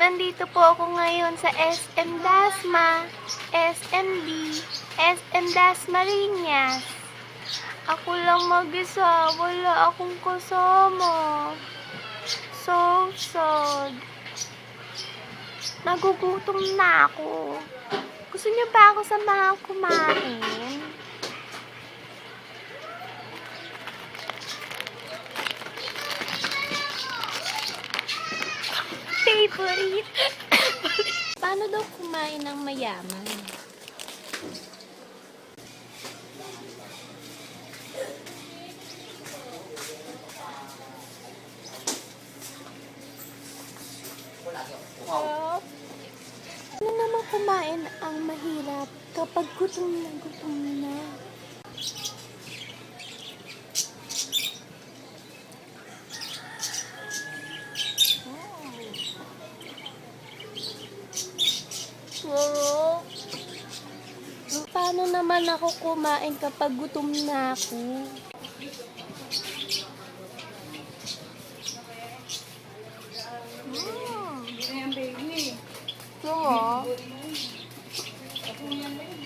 Nandito po ako ngayon sa SM Dasma, SMB, SM Dasmariñas. Ako lang mag-isa, wala akong kasama. So sad. Nagugutom na ako. Gusto niyo ba ako samahan kumain? Favorite. Paano daw kumain ng mayaman? Ano naman kumain ang mahirap kapag gutom na gutom na? Sarap. Paano naman ako kumain kapag gutom na ako?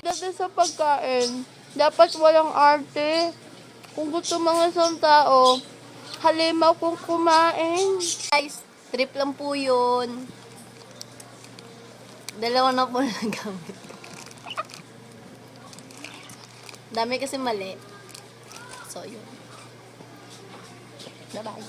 Dati sa pagkain, dapat walang arte. Kung gusto mga isang tao, halimaw kung kumain. Guys, trip lang po yun. Dalawa na po nagamit. Dami kasi mali. So, yun. Bye-bye.